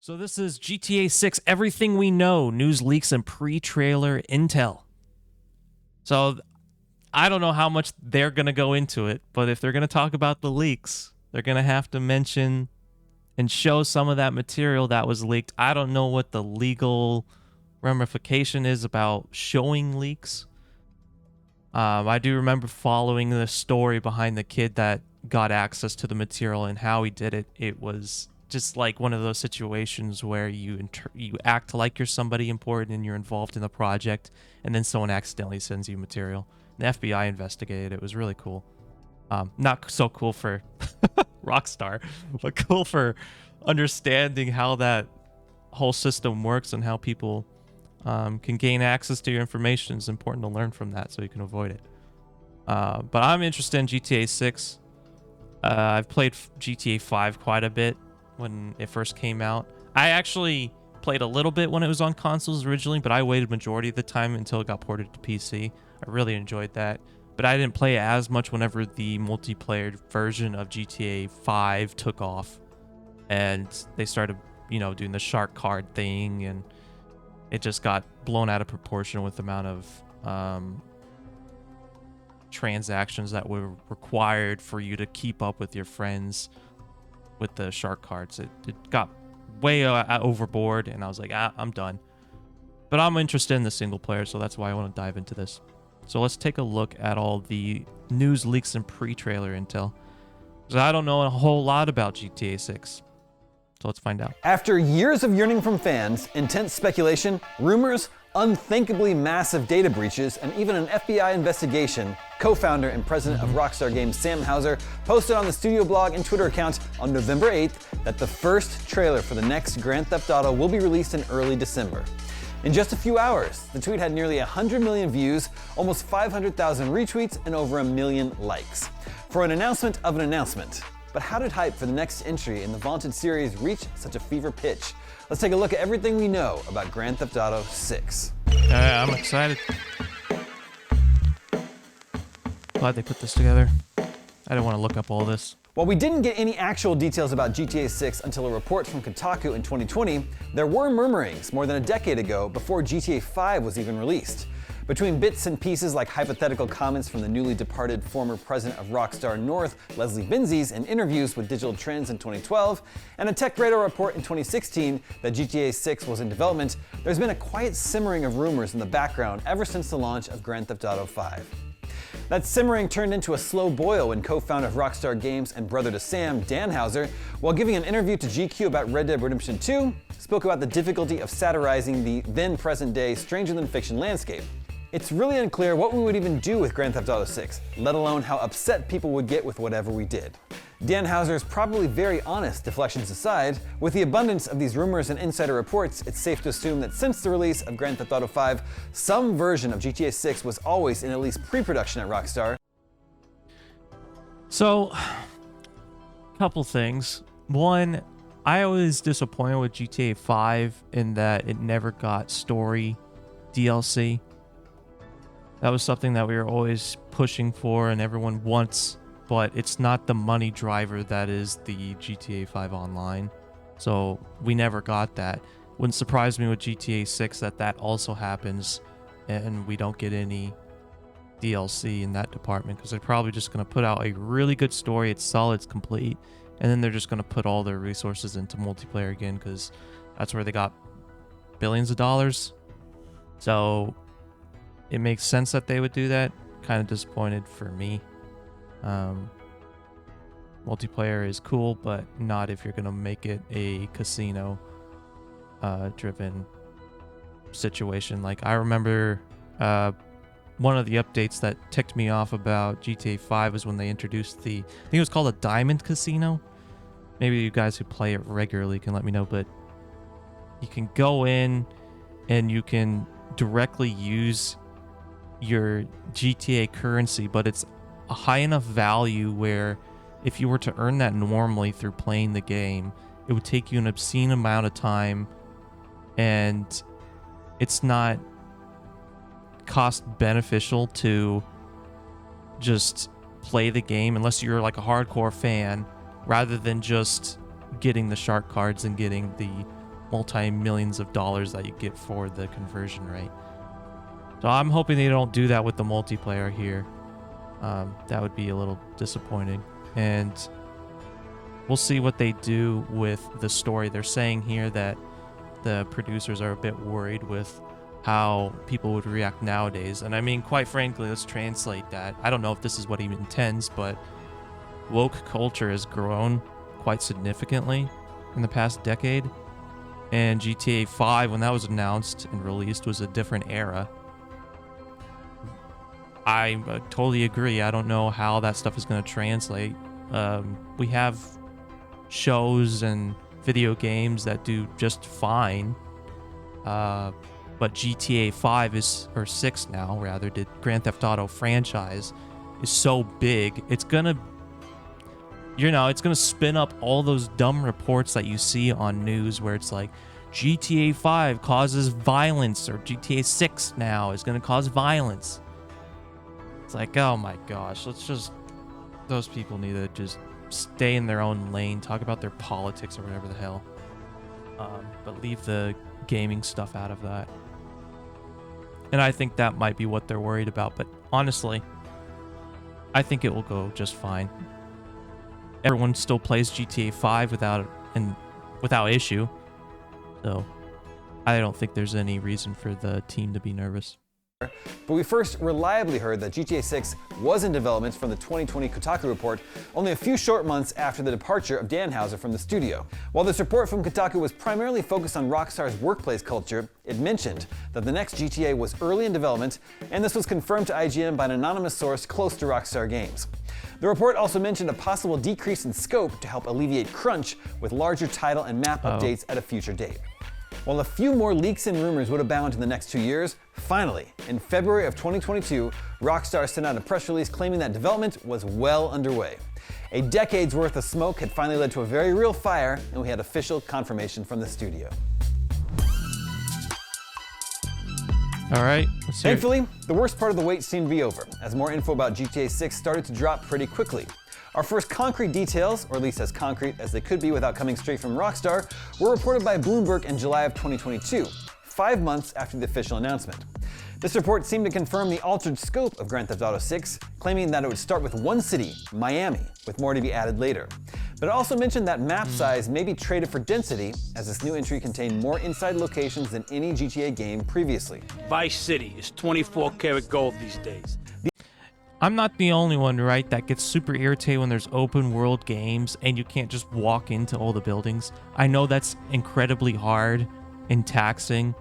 So this is GTA 6, everything we know, news leaks and pre-trailer intel. So I don't know how much they're going to go into it, but if they're going to talk about the leaks, they're going to have to mention and show some of that material that was leaked. I don't know what the legal ramification is about showing leaks. I do remember following the story behind the kid that got access to the material and how he did it. It was just like one of those situations where you act like you're somebody important and you're involved in the project, and then someone accidentally sends you material. The FBI investigated. It was really cool. Not so cool for Rockstar, but cool for understanding how that whole system works and how people can gain access to your information. It's important to learn from that so you can avoid it. But I'm interested in GTA 6. I've played GTA 5 quite a bit when it first came out. I actually played a little bit when it was on consoles originally, but I waited majority of the time until it got ported to PC. I really enjoyed that. But I didn't play as much whenever the multiplayer version of GTA 5 took off. And they started, doing the shark card thing, and it just got blown out of proportion with the amount of transactions that were required for you to keep up with your friends with the shark cards. It got way overboard, and I was like, I'm done. But I'm interested in the single player, so that's why I want to dive into this. So let's take a look at all the news leaks and pre-trailer intel. So I don't know a whole lot about GTA 6. So let's find out. After years of yearning from fans, intense speculation, rumors, unthinkably massive data breaches, and even an FBI investigation, co-founder and president of Rockstar Games Sam Houser posted on the studio blog and Twitter account on November 8th that the first trailer for the next Grand Theft Auto will be released in early December. In just a few hours, the tweet had nearly 100 million views, almost 500,000 retweets, and over 1 million likes. For an announcement of an announcement. But how did hype for the next entry in the vaunted series reach such a fever pitch? Let's take a look at everything we know about Grand Theft Auto 6. I'm excited. Glad they put this together. I didn't want to look up all this. While we didn't get any actual details about GTA 6 until a report from Kotaku in 2020, there were murmurings more than a decade ago before GTA 5 was even released. Between bits and pieces like hypothetical comments from the newly departed former president of Rockstar North, Leslie Benzies, in interviews with Digital Trends in 2012, and a Tech Radar report in 2016 that GTA 6 was in development, there's been a quiet simmering of rumors in the background ever since the launch of Grand Theft Auto 5. That simmering turned into a slow boil when co-founder of Rockstar Games and brother to Sam, Dan Houser, while giving an interview to GQ about Red Dead Redemption 2, spoke about the difficulty of satirizing the then present-day stranger-than-fiction landscape. It's really unclear what we would even do with Grand Theft Auto 6, let alone how upset people would get with whatever we did. Dan Houser is probably very honest, deflections aside. With the abundance of these rumors and insider reports, it's safe to assume that since the release of Grand Theft Auto 5, some version of GTA 6 was always in at least pre-production at Rockstar. So, a couple things. One, I was disappointed with GTA 5 in that it never got story DLC. That was something that we were always pushing for and everyone wants, but it's not the money driver that is the GTA 5 Online. So we never got that. Wouldn't surprise me with GTA 6 that also happens and we don't get any DLC in that department, because they're probably just going to put out a really good story. It's solid, it's complete, and then they're just going to put all their resources into multiplayer again, because that's where they got billions of dollars. So it makes sense that they would do that. Kind of disappointed for me. Multiplayer is cool, but not if you're going to make it a casino driven situation. Like, I remember one of the updates that ticked me off about GTA 5 was when they introduced I think it was called a Diamond Casino. Maybe you guys who play it regularly can let me know, but you can go in and you can directly use your GTA currency, but it's a high enough value where if you were to earn that normally through playing the game, it would take you an obscene amount of time, and it's not cost beneficial to just play the game unless you're like a hardcore fan, rather than just getting the shark cards and getting the multi-millions of dollars that you get for the conversion rate. So I'm hoping they don't do that with the multiplayer here. That would be a little disappointing. And we'll see what they do with the story. They're saying here that the producers are a bit worried with how people would react nowadays. And I mean, quite frankly, let's translate that. I don't know if this is what he intends, but woke culture has grown quite significantly in the past decade. And GTA 5, when that was announced and released, was a different era. I totally agree. I don't know how that stuff is going to translate. We have shows and video games that do just fine. But GTA 5 is, or 6 now rather, the Grand Theft Auto franchise is so big. It's going to, it's going to spin up all those dumb reports that you see on news where it's like, GTA 5 causes violence, or GTA 6 now is going to cause violence. It's like, oh my gosh, those people need to just stay in their own lane, talk about their politics or whatever the hell. But leave the gaming stuff out of that. And I think that might be what they're worried about. But honestly, I think it will go just fine. Everyone still plays GTA 5 without issue. So I don't think there's any reason for the team to be nervous. But we first reliably heard that GTA 6 was in development from the 2020 Kotaku report, only a few short months after the departure of Dan Houser from the studio. While this report from Kotaku was primarily focused on Rockstar's workplace culture, it mentioned that the next GTA was early in development, and this was confirmed to IGN by an anonymous source close to Rockstar Games. The report also mentioned a possible decrease in scope to help alleviate crunch with larger title and map updates at a future date. While a few more leaks and rumors would abound in the next 2 years, finally, in February of 2022, Rockstar sent out a press release claiming that development was well underway. A decade's worth of smoke had finally led to a very real fire, and we had official confirmation from the studio. All right, let's hear it. Thankfully, the worst part of the wait seemed to be over, as more info about GTA 6 started to drop pretty quickly. Our first concrete details, or at least as concrete as they could be without coming straight from Rockstar, were reported by Bloomberg in July of 2022, 5 months after the official announcement. This report seemed to confirm the altered scope of Grand Theft Auto 6, claiming that it would start with one city, Miami, with more to be added later. But it also mentioned that map size may be traded for density, as this new entry contained more inside locations than any GTA game previously. Vice City is 24 karat gold these days. I'm not the only one, right, that gets super irritated when there's open world games and you can't just walk into all the buildings. I know that's incredibly hard and taxing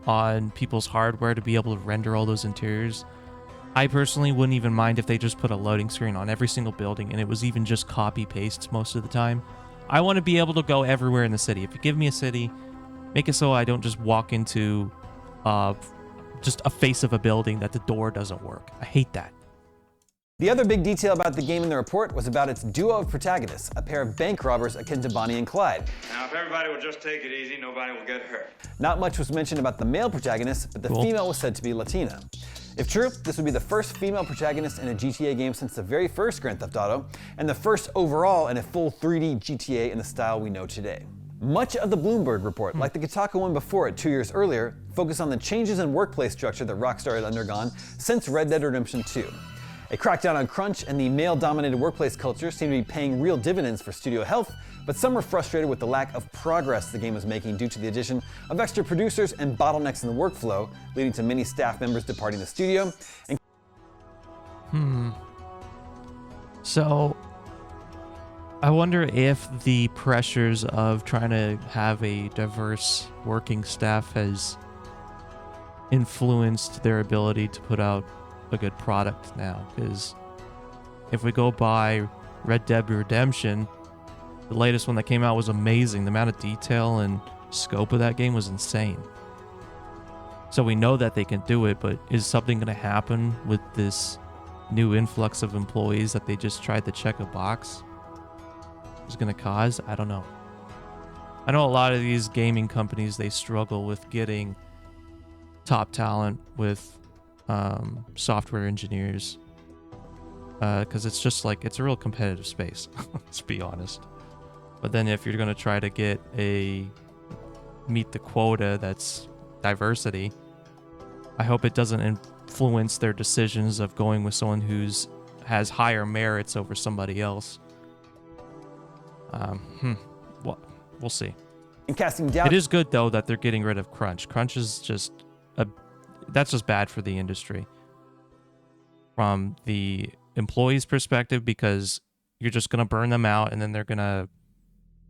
on people's hardware to be able to render all those interiors. I personally wouldn't even mind if they just put a loading screen on every single building and it was even just copy pastes most of the time. I want to be able to go everywhere in the city. If you give me a city, make it so I don't just walk into just a face of a building that the door doesn't work. I hate that. The other big detail about the game in the report was about its duo of protagonists, a pair of bank robbers akin to Bonnie and Clyde. Now, if everybody will just take it easy, nobody will get hurt. Not much was mentioned about the male protagonist, but the female was said to be Latina. If true, this would be the first female protagonist in a GTA game since the very first Grand Theft Auto, and the first overall in a full 3D GTA in the style we know today. Much of the Bloomberg report, like the Kotaku one before it 2 years earlier, focused on the changes in workplace structure that Rockstar had undergone since Red Dead Redemption 2. A crackdown on crunch and the male-dominated workplace culture seemed to be paying real dividends for studio health, but some were frustrated with the lack of progress the game was making due to the addition of extra producers and bottlenecks in the workflow, leading to many staff members departing the studio. So, I wonder if the pressures of trying to have a diverse working staff has influenced their ability to put out a good product now, because if we go by Red Dead Redemption, the latest one that came out was amazing. The amount of detail and scope of that game was insane. So we know that they can do it, but is something going to happen with this new influx of employees that they just tried to check a box? Is going to cause? I don't know. I know a lot of these gaming companies, they struggle with getting top talent with software engineers, because it's just like, it's a real competitive space. Let's be honest. But then if you're going to try to get a meet the quota that's diversity. I hope it doesn't influence their decisions of going with someone has higher merits over somebody else. Well, we'll see. And casting doubt. It is good though that they're getting rid of crunch. Crunch is that's just bad for the industry from the employees' perspective, because you're just gonna burn them out, and then they're gonna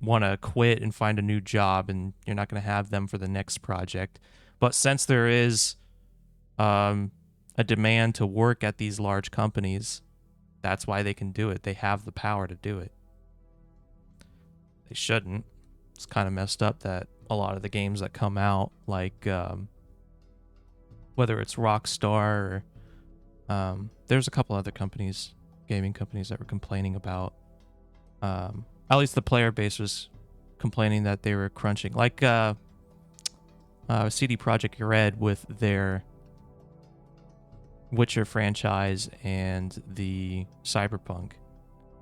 want to quit and find a new job, and you're not gonna have them for the next project. But since there is a demand to work at these large companies, that's why they can do it. They have the power to do it. They shouldn't. It's kind of messed up that a lot of the games that come out, like whether it's Rockstar or there's a couple other gaming companies that were complaining about, at least the player base was complaining that they were crunching, like CD Projekt Red with their Witcher franchise and the Cyberpunk.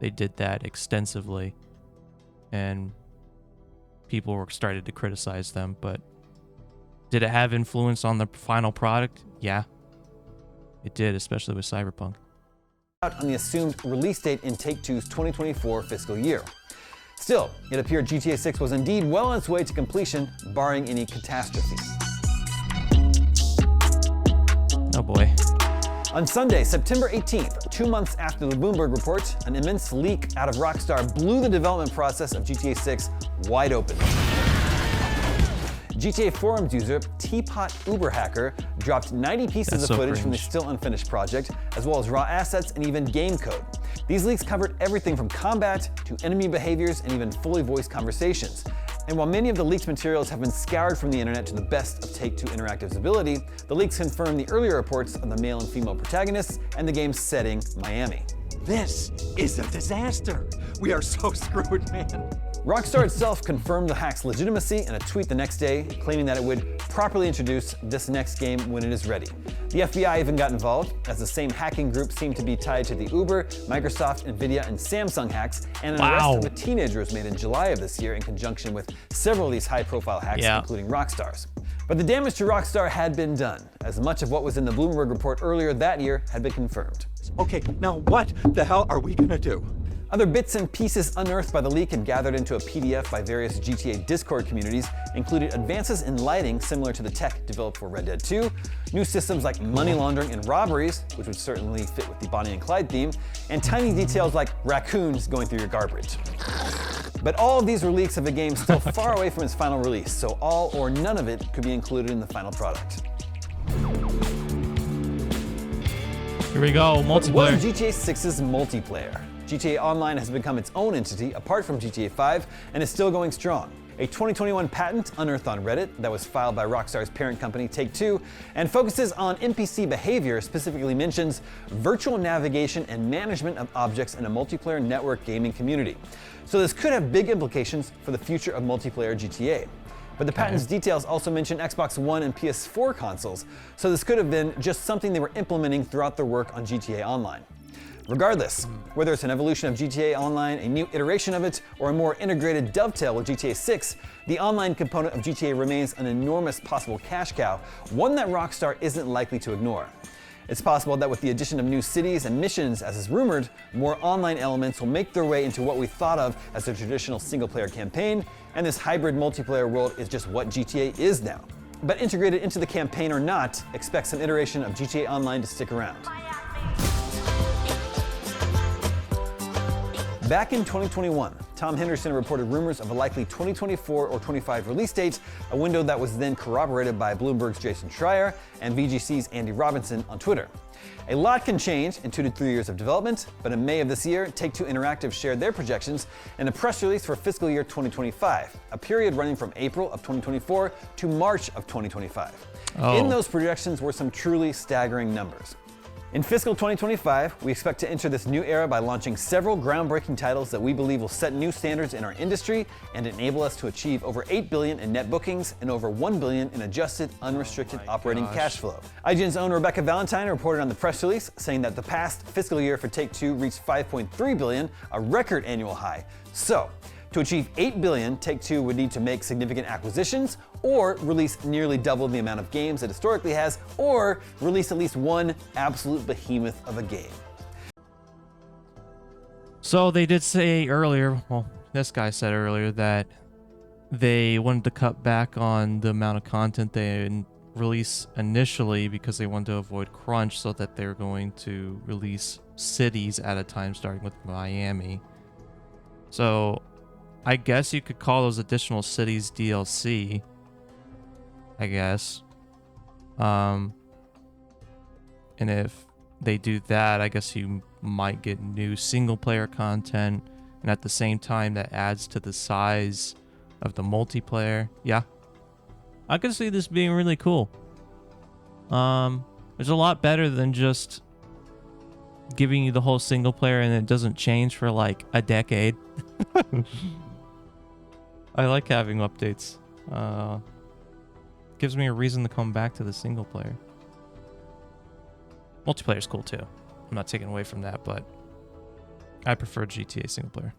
They did that extensively, and people were started to criticize them. But did it have influence on the final product? Yeah, it did, especially with Cyberpunk. On the assumed release date in Take-Two's 2024 fiscal year. Still, it appeared GTA 6 was indeed well on its way to completion, barring any catastrophe. Oh boy. On Sunday, September 18th, 2 months after the Bloomberg report, an immense leak out of Rockstar blew the development process of GTA 6 wide open. GTA Forums user Teapot Uber Hacker dropped 90 pieces of footage from the still unfinished project, as well as raw assets and even game code. These leaks covered everything from combat to enemy behaviors and even fully voiced conversations. And while many of the leaked materials have been scoured from the internet to the best of Take-Two Interactive's ability, the leaks confirm the earlier reports of the male and female protagonists and the game's setting, Miami. This is a disaster. We are so screwed, man. Rockstar itself confirmed the hack's legitimacy in a tweet the next day, claiming that it would properly introduce this next game when it is ready. The FBI even got involved, as the same hacking group seemed to be tied to the Uber, Microsoft, Nvidia, and Samsung hacks, and an arrest of a teenager was made in July of this year in conjunction with several of these high-profile hacks, including Rockstar's. But the damage to Rockstar had been done, as much of what was in the Bloomberg report earlier that year had been confirmed. Okay, now what the hell are we gonna do? Other bits and pieces unearthed by the leak and gathered into a PDF by various GTA Discord communities included advances in lighting similar to the tech developed for Red Dead 2, new systems like money laundering and robberies, which would certainly fit with the Bonnie and Clyde theme, and tiny details like raccoons going through your garbage. But all of these were leaks of a game still far away from its final release, so all or none of it could be included in the final product. Here we go, multiplayer. What is GTA 6's multiplayer? GTA Online has become its own entity apart from GTA 5 and is still going strong. A 2021 patent unearthed on Reddit that was filed by Rockstar's parent company Take-Two and focuses on NPC behavior specifically mentions virtual navigation and management of objects in a multiplayer network gaming community. So this could have big implications for the future of multiplayer GTA. But the patent's details also mention Xbox One and PS4 consoles, so this could have been just something they were implementing throughout their work on GTA Online. Regardless, whether it's an evolution of GTA Online, a new iteration of it, or a more integrated dovetail with GTA 6, the online component of GTA remains an enormous possible cash cow, one that Rockstar isn't likely to ignore. It's possible that with the addition of new cities and missions, as is rumored, more online elements will make their way into what we thought of as a traditional single-player campaign, and this hybrid multiplayer world is just what GTA is now. But integrated into the campaign or not, expect some iteration of GTA Online to stick around. Back in 2021, Tom Henderson reported rumors of a likely 2024 or 25 release date, a window that was then corroborated by Bloomberg's Jason Schreier and VGC's Andy Robinson on Twitter. A lot can change in 2 to 3 years of development, but in May of this year, Take-Two Interactive shared their projections in a press release for fiscal year 2025, a period running from April of 2024 to March of 2025. In those projections were some truly staggering numbers. In fiscal 2025, we expect to enter this new era by launching several groundbreaking titles that we believe will set new standards in our industry and enable us to achieve over $8 billion in net bookings and over $1 billion in adjusted, unrestricted operating cash flow. IGN's own Rebecca Valentine reported on the press release saying that the past fiscal year for Take-Two reached $5.3 billion, a record annual high. So, To achieve $8 billion, Take-Two would need to make significant acquisitions, or release nearly double the amount of games it historically has, or release at least one absolute behemoth of a game. So they did say earlier, well, this guy said earlier that they wanted to cut back on the amount of content they release initially because they wanted to avoid crunch, so that they're going to release cities at a time, starting with Miami. So I guess you could call those additional cities DLC, I guess. And if they do that, I guess you might get new single player content, and at the same time that adds to the size of the multiplayer. Yeah, I can see this being really cool. It's a lot better than just giving you the whole single player and it doesn't change for like a decade. I like having updates. Gives me a reason to come back to the single player. Multiplayer is cool too. I'm not taking away from that, but I prefer GTA single player.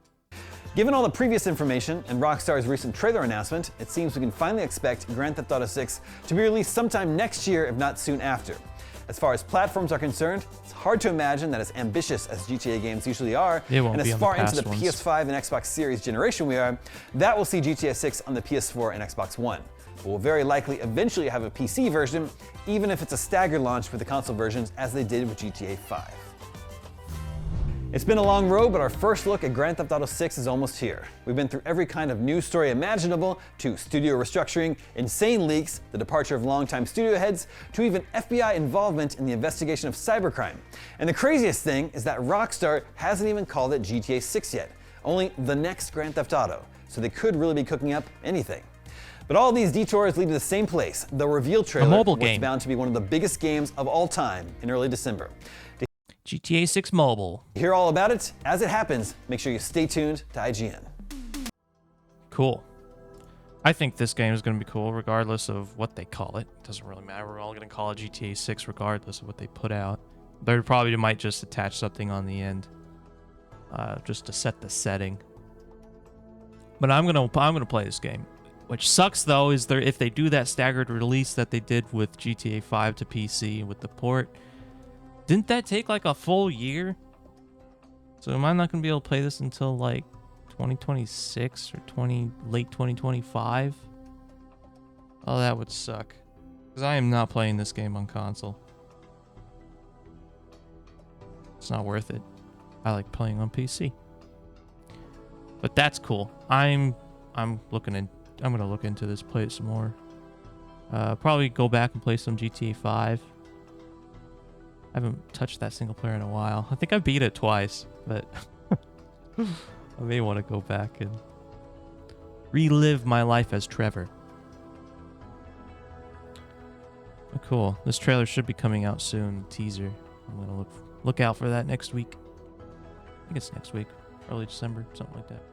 Given all the previous information and Rockstar's recent trailer announcement, it seems we can finally expect Grand Theft Auto 6 to be released sometime next year, if not soon after. As far as platforms are concerned, it's hard to imagine that as ambitious as GTA games usually are, and as far into the PS5 and Xbox Series generation we are, that will see GTA 6 on the PS4 and Xbox One. But we'll very likely eventually have a PC version, even if it's a staggered launch with the console versions as they did with GTA 5. It's been a long road, but our first look at Grand Theft Auto 6 is almost here. We've been through every kind of news story imaginable, to studio restructuring, insane leaks, the departure of longtime studio heads, to even FBI involvement in the investigation of cybercrime. And the craziest thing is that Rockstar hasn't even called it GTA 6 yet, only the next Grand Theft Auto, so they could really be cooking up anything. But all these detours lead to the same place, the reveal trailer, what's bound to be one of the biggest games of all time in early December. GTA 6 Mobile. To hear all about it, as it happens, make sure you stay tuned to IGN. Cool. I think this game is going to be cool regardless of what they call it. It doesn't really matter. We're all going to call it GTA 6 regardless of what they put out. They probably might just attach something on the end, just to set the setting. But I'm gonna play this game. Which sucks though is if they do that staggered release that they did with GTA 5 to PC with the port. Didn't that take like a full year? So am I not going to be able to play this until like 2026 or late 2025? Oh, that would suck. Because I am not playing this game on console. It's not worth it. I like playing on PC. But that's cool. I'm gonna look into this, play it some more. Probably go back and play some GTA 5. I haven't touched that single player in a while. I think I beat it twice, but I may want to go back and relive my life as Trevor. Oh, cool. This trailer should be coming out soon. Teaser. I'm gonna look out for that next week. I think it's next week, early December, something like that.